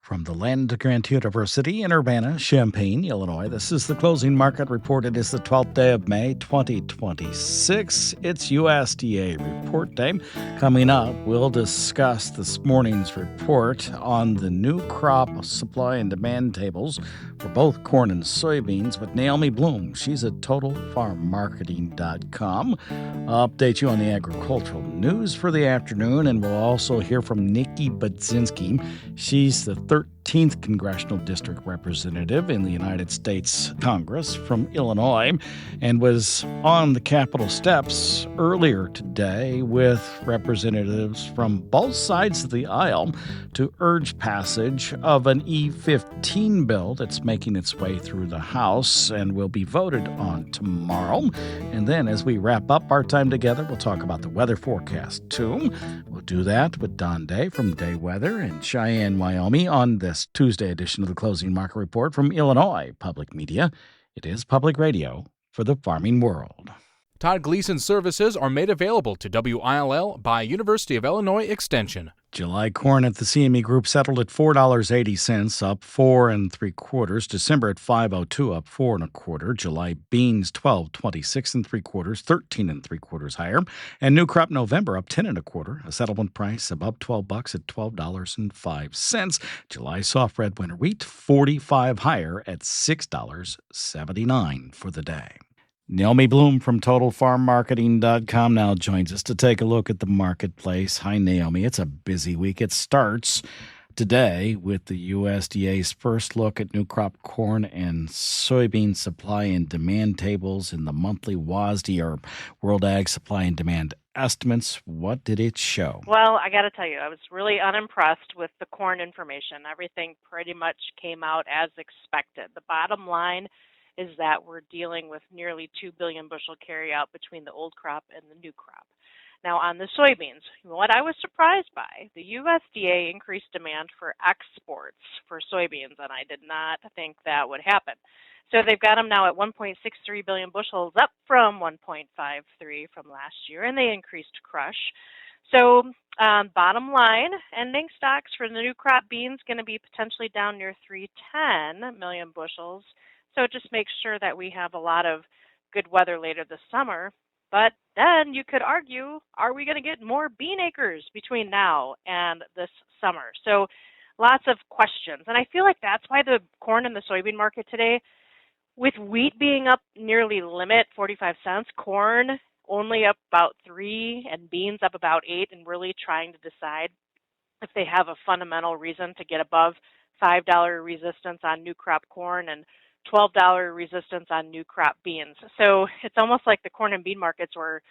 From the land grant University in Urbana-Champaign, Illinois, this is the closing market report. It is the 12th day of May, 2026. It's USDA report day. Coming up, we'll discuss this morning's report on the new crop supply and demand tables for both corn and soybeans with Naomi Blohm. She's at TotalFarmMarketing.com. I'll update you on the agricultural news for the afternoon, and we'll also hear from Nikki Budzinski. She's the 13th Congressional District Representative in the United States Congress from Illinois and was on the Capitol steps earlier today with representatives from both sides of the aisle to urge passage of an E15 bill that's making its way through the House and will be voted on tomorrow. And then as we wrap up our time together, we'll talk about the weather forecast too. We'll do that with Don Day from Day Weather in Cheyenne, Wyoming on this Tuesday edition of the Closing Market Report from Illinois Public Media. It is public radio for the farming world. Todd Gleason services are made available to WILL by University of Illinois Extension. July corn at the CME Group settled at $4.80, up 4 3/4. December at $5.02, up 4 1/4. July beans $12.26 3/4, 13 3/4 higher. And new crop November up 10 1/4. A settlement price above $12 at $12.05. July soft red winter wheat 45 higher at $6.79 for the day. Naomi Blohm from TotalFarmMarketing.com now joins us to take a look at the marketplace. Hi, Naomi. It's a busy week. It starts today with the USDA's first look at new crop corn and soybean supply and demand tables in the monthly WASDE, or World Ag Supply and Demand Estimates. What did it show? Well, I got to tell you, I was really unimpressed with the corn information. Everything pretty much came out as expected. The bottom line is that we're dealing with nearly 2 billion bushel carryout between the old crop and the new crop. Now, on the soybeans, what I was surprised by, the USDA increased demand for exports for soybeans, and I did not think that would happen. So they've got them now at 1.63 billion bushels, up from 1.53 from last year, and they increased crush. So bottom line, ending stocks for the new crop beans going to be potentially down near 310 million bushels. So it just makes sure that we have a lot of good weather later this summer. But then you could argue, are we going to get more bean acres between now and this summer? So lots of questions. And I feel like that's why the corn and the soybean market today, with wheat being up nearly limit, 45 cents, corn only up about 3 and beans up about 8, and really trying to decide if they have a fundamental reason to get above $5 resistance on new crop corn and $12 resistance on new crop beans. So it's almost like the corn and bean markets were,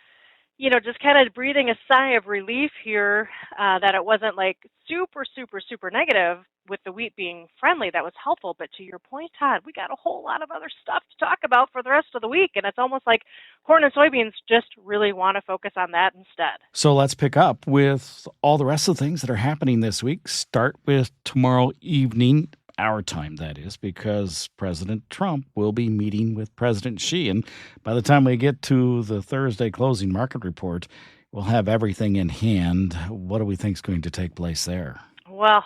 just kind of breathing a sigh of relief here that it wasn't like super, super, super negative with the wheat being friendly. That was helpful. But to your point, Todd, we got a whole lot of other stuff to talk about for the rest of the week. And it's almost like corn and soybeans just really want to focus on that instead. So let's pick up with all the rest of the things that are happening this week. Start with tomorrow evening, our time, that is, because President Trump will be meeting with President Xi. And by the time we get to the Thursday closing market report, we'll have everything in hand. What do we think is going to take place there? Well,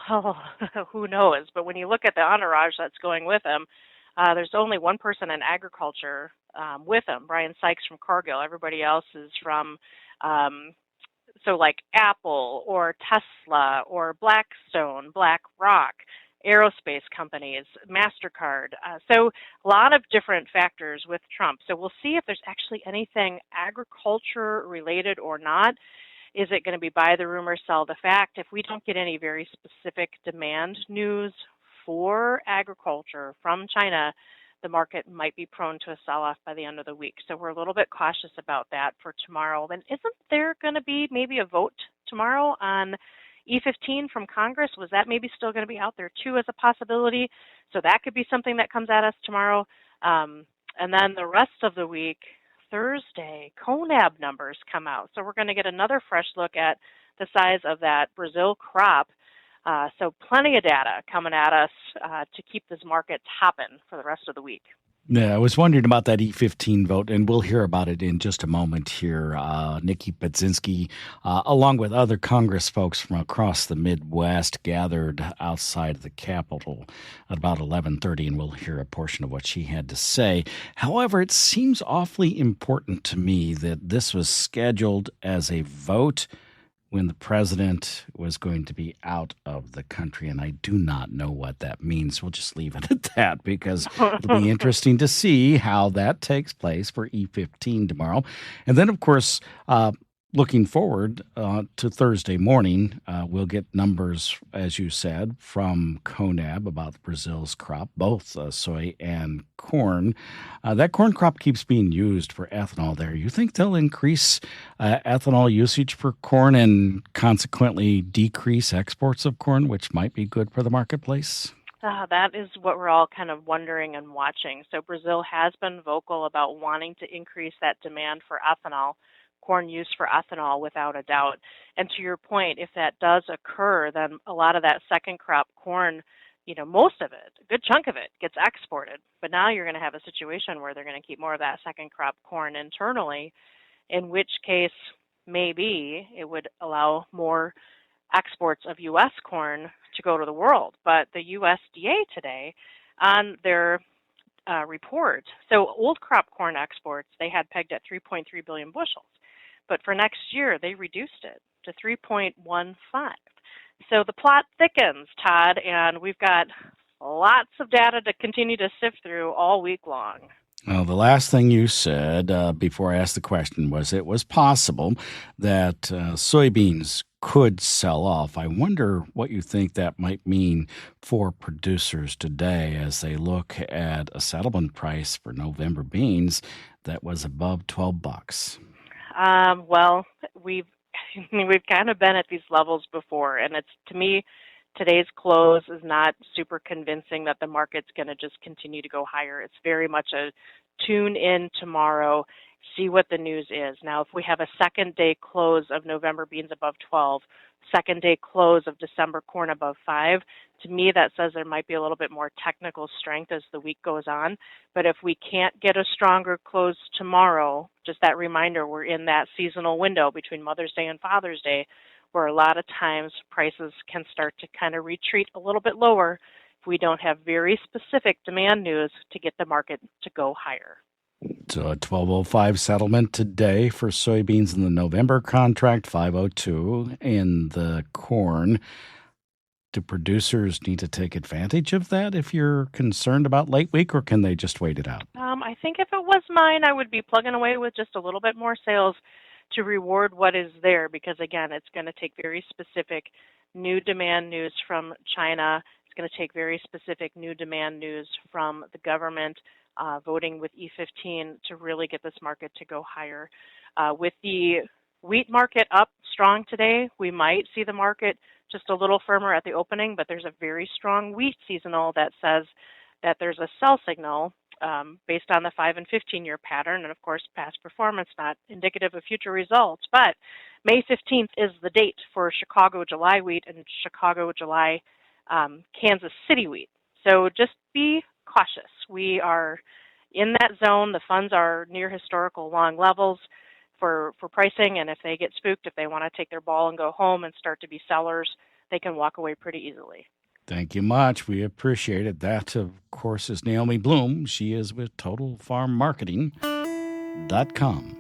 who knows? But when you look at the entourage that's going with him, there's only one person in agriculture with him, Brian Sykes from Cargill. Everybody else is from like Apple or Tesla or Blackstone, BlackRock, aerospace companies, MasterCard. So a lot of different factors with Trump. So we'll see if there's actually anything agriculture related or not. Is it going to be buy the rumor, sell the fact? If we don't get any very specific demand news for agriculture from China, the market might be prone to a sell-off by the end of the week. So we're a little bit cautious about that for tomorrow. And isn't there going to be maybe a vote tomorrow on E15 from Congress? Was that maybe still going to be out there too as a possibility? So that could be something that comes at us tomorrow. And then the rest of the week, Thursday, CONAB numbers come out. So we're going to get another fresh look at the size of that Brazil crop. So plenty of data coming at us to keep this market hopping for the rest of the week. Yeah, I was wondering about that E15 vote, and we'll hear about it in just a moment here. Nikki Budzinski, along with other Congress folks from across the Midwest, gathered outside of the Capitol at about 11:30, and we'll hear a portion of what she had to say. However, it seems awfully important to me that this was scheduled as a vote when the president was going to be out of the country, and I do not know what that means. We'll just leave it at that because it'll be interesting to see how that takes place for E15 tomorrow. And then, of course, looking forward to Thursday morning, we'll get numbers, as you said, from CONAB about Brazil's crop, both soy and corn. That corn crop keeps being used for ethanol there. You think they'll increase ethanol usage for corn and consequently decrease exports of corn, which might be good for the marketplace? That is what we're all kind of wondering and watching. So Brazil has been vocal about wanting to increase that demand for ethanol, corn use for ethanol, without a doubt. And to your point, if that does occur, then a lot of that second crop corn, most of it, a good chunk of it, gets exported. But now you're going to have a situation where they're going to keep more of that second crop corn internally, in which case maybe it would allow more exports of U.S. corn to go to the world. But the USDA today, on their report, so old crop corn exports, they had pegged at 3.3 billion bushels. But for next year, they reduced it to 3.15. So the plot thickens, Todd, and we've got lots of data to continue to sift through all week long. Well, the last thing you said before I asked the question was it was possible that soybeans could sell off. I wonder what you think that might mean for producers today as they look at a settlement price for November beans that was above $12. Well, we've kind of been at these levels before, and it's, to me, today's close is not super convincing that the market's going to just continue to go higher. It's very much a tune in tomorrow, see what the news is. Now, if we have a second day close of November beans above 12, second day close of December corn above 5, to me that says there might be a little bit more technical strength as the week goes on. But if we can't get a stronger close tomorrow, just that reminder, we're in that seasonal window between Mother's Day and Father's Day, where a lot of times prices can start to kind of retreat a little bit lower if we don't have very specific demand news to get the market to go higher. So a 1205 settlement today for soybeans in the November contract, 502 in the corn. Do producers need to take advantage of that if you're concerned about late week, or can they just wait it out? I think if it was mine, I would be plugging away with just a little bit more sales to reward what is there, because again, it's going to take very specific new demand news from China. It's going to take very specific new demand news from the government voting with E15 to really get this market to go higher. With the wheat market up strong today, we might see the market just a little firmer at the opening, but there's a very strong wheat seasonal that says that there's a sell signal based on the 5 and 15-year pattern, and of course past performance not indicative of future results. But May 15th is the date for Chicago July wheat and Chicago July Kansas City wheat. So just be cautious. We are in that zone. The funds are near historical long levels for pricing, and if they get spooked, if they want to take their ball and go home and start to be sellers, they can walk away pretty easily. Thank you much. We appreciate it. That, of course, is Naomi Blohm. She is with TotalFarmMarketing.com.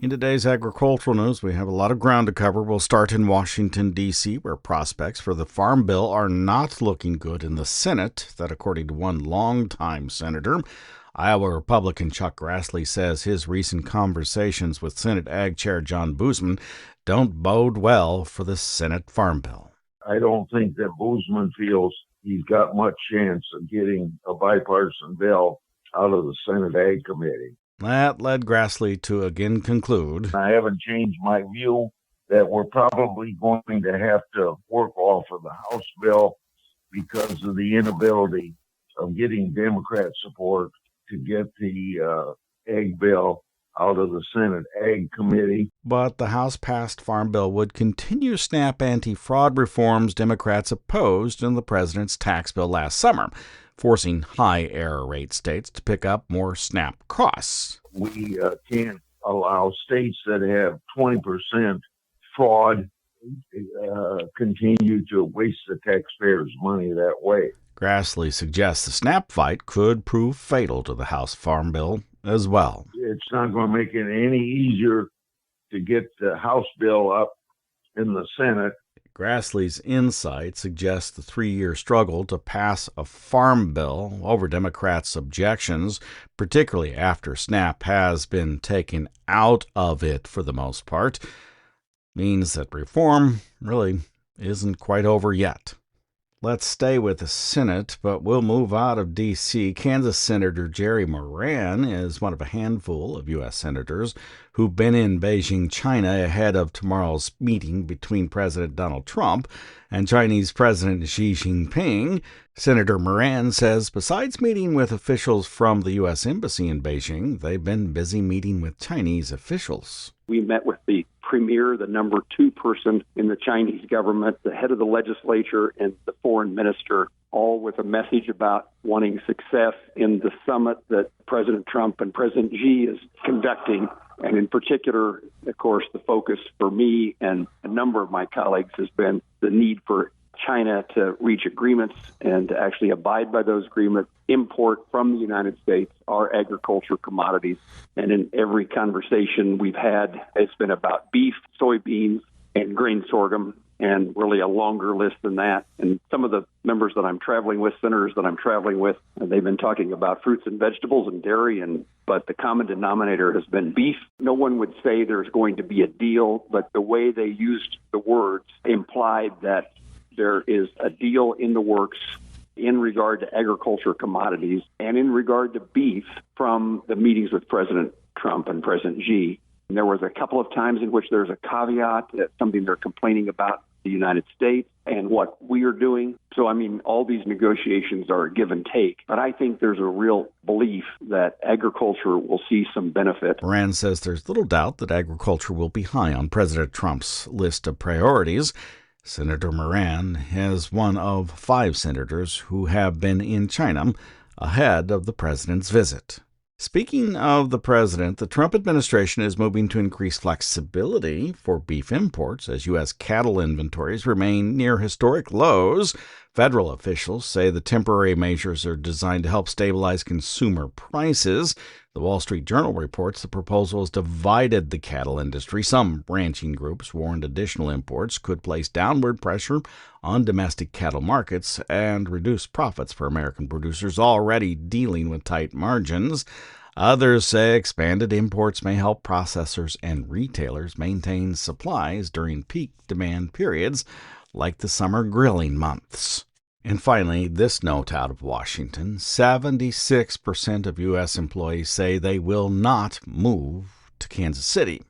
In today's agricultural news, we have a lot of ground to cover. We'll start in Washington, D.C., where prospects for the Farm Bill are not looking good in the Senate. That, according to one longtime senator. Iowa Republican Chuck Grassley says his recent conversations with Senate Ag Chair John Boozman don't bode well for the Senate Farm Bill. I don't think that Boozman feels he's got much chance of getting a bipartisan bill out of the Senate Ag Committee. That led Grassley to again conclude, I haven't changed my view that we're probably going to have to work off of the House bill because of the inability of getting Democrat support to get the ag bill out of the Senate Ag Committee. But the House-passed Farm Bill would continue SNAP anti-fraud reforms Democrats opposed in the president's tax bill last summer, forcing high error rate states to pick up more SNAP costs. We can't allow states that have 20% fraud continue to waste the taxpayers' money that way. Grassley suggests the SNAP fight could prove fatal to the House Farm Bill as well. It's not going to make it any easier to get the House bill up in the Senate. Grassley's insight suggests the 3-year struggle to pass a farm bill over Democrats' objections, particularly after SNAP has been taken out of it for the most part, means that reform really isn't quite over yet. Let's stay with the Senate, but we'll move out of D.C. Kansas Senator Jerry Moran is one of a handful of U.S. senators who've been in Beijing, China, ahead of tomorrow's meeting between President Donald Trump and Chinese President Xi Jinping. Senator Moran says besides meeting with officials from the U.S. Embassy in Beijing, they've been busy meeting with Chinese officials. We met with the premier, the number 2 person in the Chinese government, the head of the legislature, and the foreign minister, all with a message about wanting success in the summit that President Trump and President Xi is conducting. And in particular, of course, the focus for me and a number of my colleagues has been the need for China to reach agreements and to actually abide by those agreements, import from the United States our agriculture commodities. And in every conversation we've had, it's been about beef, soybeans, and grain sorghum, and really a longer list than that. And some of the members that I'm traveling with, senators that I'm traveling with, they've been talking about fruits and vegetables and dairy, but the common denominator has been beef. No one would say there's going to be a deal, but the way they used the words implied that there is a deal in the works in regard to agriculture commodities and in regard to beef from the meetings with President Trump and President Xi. And there was a couple of times in which there's a caveat, that's something they're complaining about the United States and what we are doing. So, all these negotiations are a give and take. But I think there's a real belief that agriculture will see some benefit. Moran says there's little doubt that agriculture will be high on President Trump's list of priorities. Senator Moran is one of 5 senators who have been in China ahead of the president's visit. Speaking of the president, the Trump administration is moving to increase flexibility for beef imports as U.S. cattle inventories remain near historic lows. Federal officials say the temporary measures are designed to help stabilize consumer prices. The Wall Street Journal reports the proposal has divided the cattle industry. Some ranching groups warned additional imports could place downward pressure on domestic cattle markets and reduce profits for American producers already dealing with tight margins. Others say expanded imports may help processors and retailers maintain supplies during peak demand periods like the summer grilling months. And finally, this note out of Washington: 76% of U.S. employees say they will not move to Kansas City.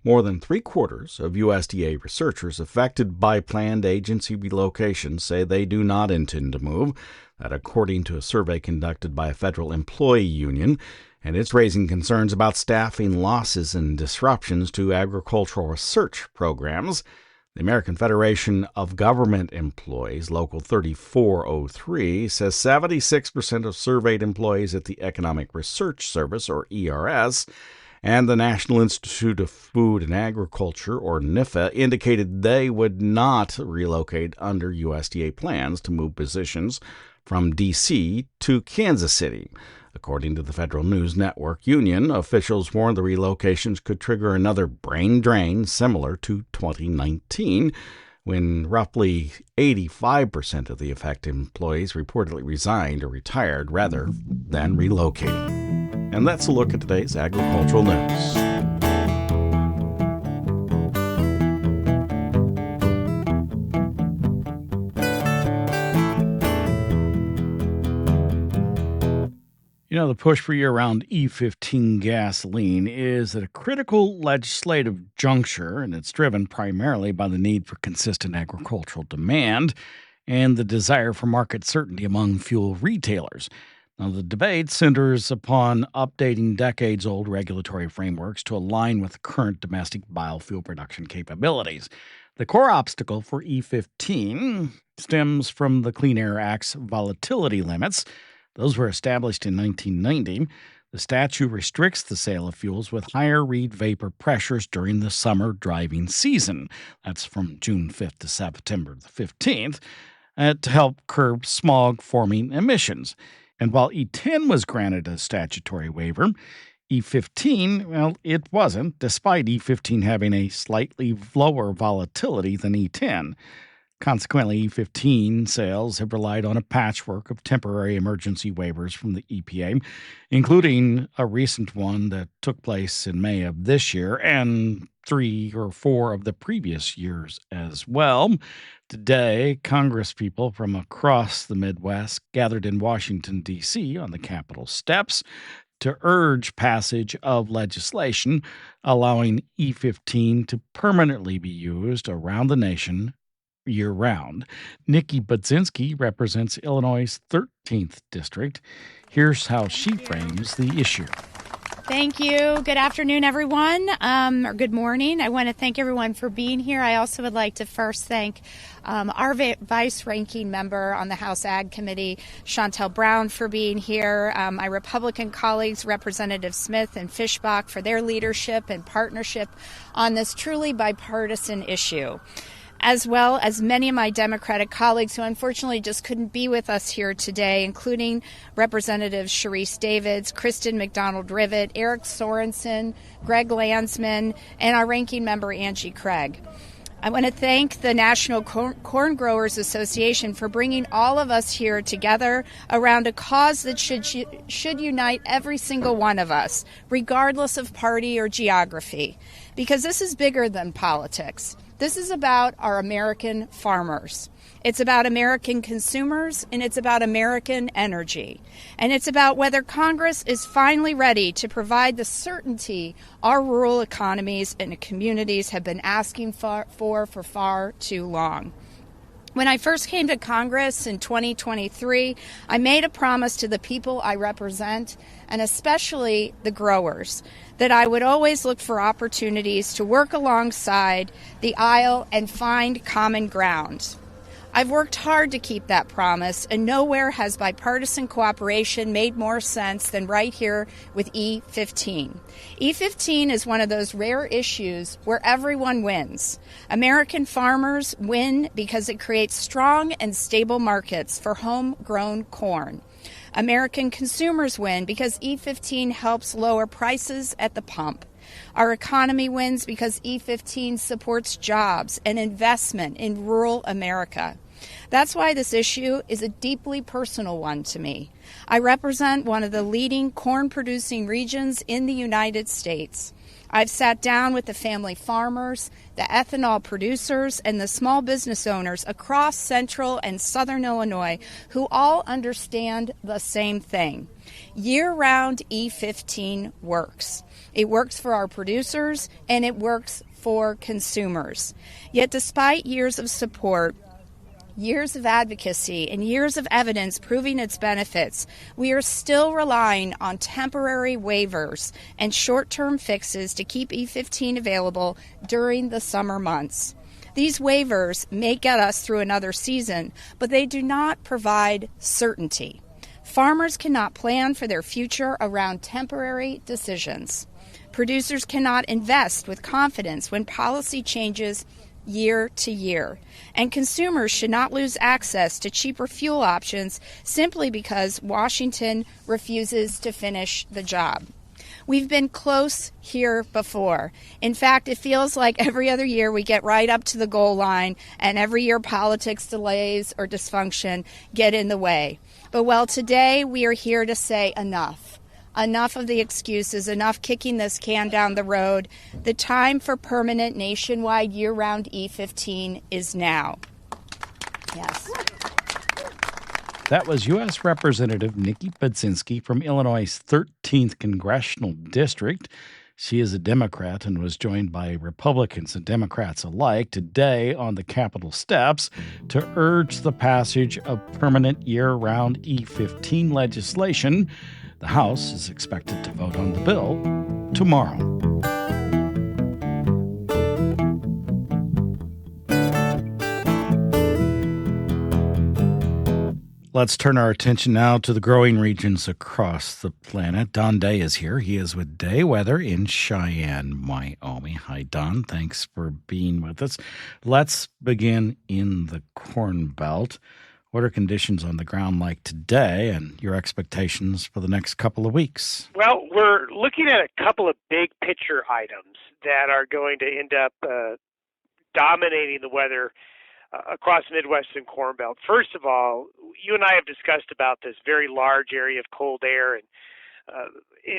More than 3/4 of USDA researchers affected by planned agency relocations say they do not intend to move. That according to a survey conducted by a federal employee union, and it's raising concerns about staffing losses and disruptions to agricultural research programs. The American Federation of Government Employees, Local 3403, says 76% of surveyed employees at the Economic Research Service, or ERS, and the National Institute of Food and Agriculture, or NIFA, indicated they would not relocate under USDA plans to move positions from D.C. to Kansas City. According to the Federal News Network Union, officials warned the relocations could trigger another brain drain similar to 2019, when roughly 85% of the affected employees reportedly resigned or retired rather than relocating. And that's a look at today's agricultural news. The push for year-round E15 gasoline is at a critical legislative juncture, and it's driven primarily by the need for consistent agricultural demand and the desire for market certainty among fuel retailers. Now, the debate centers upon updating decades-old regulatory frameworks to align with current domestic biofuel production capabilities. The core obstacle for E15 stems from the Clean Air Act's volatility limits. Those were established in 1990. The statute restricts the sale of fuels with higher read vapor pressures during the summer driving season. That's from June 5th to September the 15th, to help curb smog-forming emissions. And while E10 was granted a statutory waiver, E15, well, it wasn't, despite E15 having a slightly lower volatility than E10. Consequently, E15 sales have relied on a patchwork of temporary emergency waivers from the EPA, including a recent one that took place in May of this year and 3 or 4 of the previous years as well. Today, Congresspeople from across the Midwest gathered in Washington, D.C. on the Capitol steps to urge passage of legislation allowing E15 to permanently be used around the nation year-round. Nikki Budzinski represents Illinois' 13th district. Here's how she frames the issue. Thank you. Good afternoon, everyone, or good morning. I want to thank everyone for being here. I also would like to first thank our vice-ranking member on the House Ag Committee, Chantel Brown, for being here, my Republican colleagues, Representative Smith and Fischbach, for their leadership and partnership on this truly bipartisan issue, as well as many of my Democratic colleagues who unfortunately just couldn't be with us here today, including Representatives Sharice Davids, Kristen McDonald-Rivet, Eric Sorensen, Greg Landsman, and our ranking member, Angie Craig. I want to thank the National Corn Growers Association for bringing all of us here together around a cause that should unite every single one of us, regardless of party or geography, because this is bigger than politics. This is about our American farmers. It's about American consumers, and it's about American energy. And it's about whether Congress is finally ready to provide the certainty our rural economies and communities have been asking for far too long. When I first came to Congress in 2023, I made a promise to the people I represent, and especially the growers, that I would always look for opportunities to work alongside the aisle and find common ground. I've worked hard to keep that promise, and nowhere has bipartisan cooperation made more sense than right here with E15. E15 is one of those rare issues where everyone wins. American farmers win because it creates strong and stable markets for homegrown corn. American consumers win because E15 helps lower prices at the pump. Our economy wins because E15 supports jobs and investment in rural America. That's why this issue is a deeply personal one to me. I represent one of the leading corn-producing regions in the United States. I've sat down with the family farmers, the ethanol producers, and the small business owners across central and southern Illinois who all understand the same thing. Year-round E15 works. It works for our producers, and it works for consumers. Yet despite years of support, years of advocacy, and years of evidence proving its benefits, we are still relying on temporary waivers and short-term fixes to keep E15 available during the summer months. These waivers may get us through another season, but they do not provide certainty. Farmers cannot plan for their future around temporary decisions. Producers cannot invest with confidence when policy changes year to year. And consumers should not lose access to cheaper fuel options simply because Washington refuses to finish the job. We've been close here before. In fact, it feels like every other year we get right up to the goal line, and every year politics, delays, or dysfunction get in the way. But well, today we are here to say enough. Enough of the excuses, enough kicking this can down the road. The time for permanent nationwide year-round E15 is now. Yes. That was U.S. Representative Nikki Budzinski from Illinois' 13th Congressional District. She is a Democrat and was joined by Republicans and Democrats alike today on the Capitol steps to urge the passage of permanent year-round E15 legislation. The House is expected to vote on the bill tomorrow. Let's turn our attention now to the growing regions across the planet. Don Day is here. He is with Day Weather in Cheyenne, Wyoming. Hi, Don. Thanks for being with us. Let's begin in the Corn Belt. What are conditions on the ground like today and your expectations for the next couple of weeks? Well, we're looking at a couple of big picture items that are going to end up dominating the weather across the Midwestern Corn Belt. First of all, you and I have discussed about this very large area of cold air and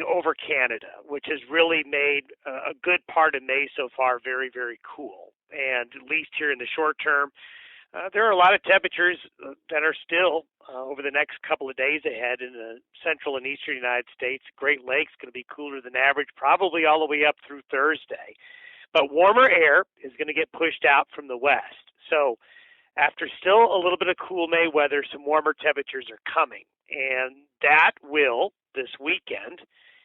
over Canada, which has really made a good part of May so far very, very cool. And at least here in the short term, there are a lot of temperatures that are still over the next couple of days ahead in the central and eastern United States. Great Lakes going to be cooler than average, probably all the way up through Thursday. But warmer air is going to get pushed out from the west. So after still a little bit of cool May weather, some warmer temperatures are coming. And that will, this weekend,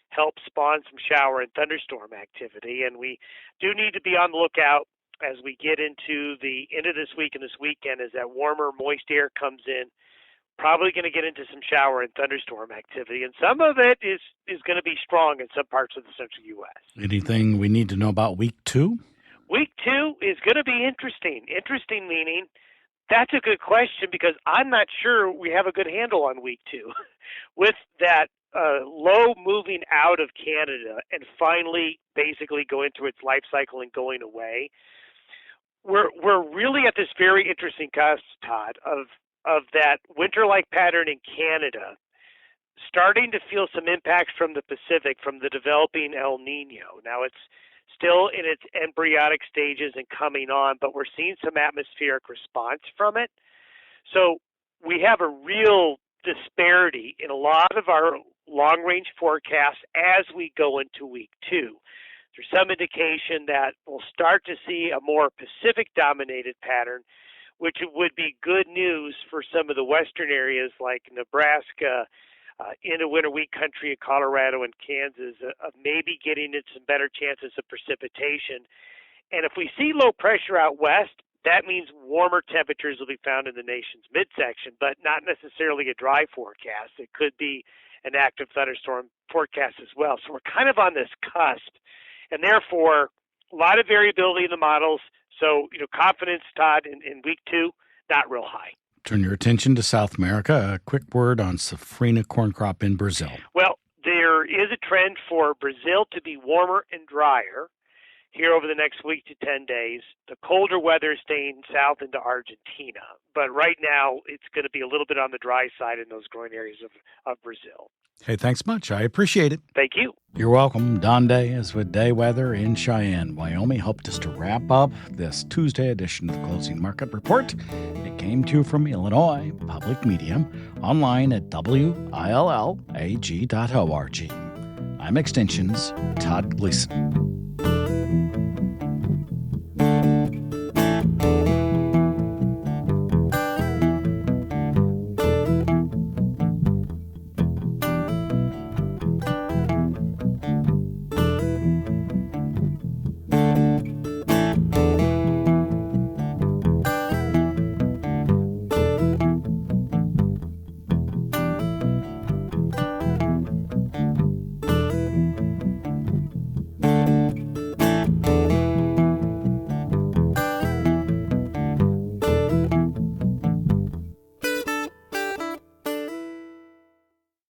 help spawn some shower and thunderstorm activity. And we do need to be on the lookout as we get into the end of this week and this weekend as that warmer, moist air comes in. Probably going to get into some shower and thunderstorm activity. And some of it is going to be strong in some parts of the central U.S. Anything we need to know about week 2? Week 2 is going to be interesting. Interesting meaning that's a good question because I'm not sure we have a good handle on week 2. With that low moving out of Canada and finally basically going through its life cycle and going away, we're really at this very interesting cusp, Todd, of that winter-like pattern in Canada starting to feel some impacts from the Pacific, from the developing El Nino. Now, it's still in its embryonic stages and coming on, but we're seeing some atmospheric response from it. So we have a real disparity in a lot of our long-range forecasts as we go into week 2. There's some indication that we'll start to see a more Pacific-dominated pattern, which would be good news for some of the western areas like Nebraska, into winter wheat country in Colorado and Kansas, of maybe getting into some better chances of precipitation. And if we see low pressure out west, that means warmer temperatures will be found in the nation's midsection, but not necessarily a dry forecast. It could be an active thunderstorm forecast as well. So we're kind of on this cusp, and therefore a lot of variability in the models. So, confidence, Todd, in week 2, not real high. Turn your attention to South America. A quick word on safrinha corn crop in Brazil. Well, there is a trend for Brazil to be warmer and drier here over the next week to 10 days. The colder weather is staying south into Argentina. But right now, it's going to be a little bit on the dry side in those growing areas of Brazil. Hey, thanks much. I appreciate it. Thank you. You're welcome. Don Day is with Day Weather in Cheyenne, Wyoming. Helped us to wrap up this Tuesday edition of the Closing Market Report. It came to you from Illinois Public Media, online at WILLAG.org. I'm Extension's Todd Gleason.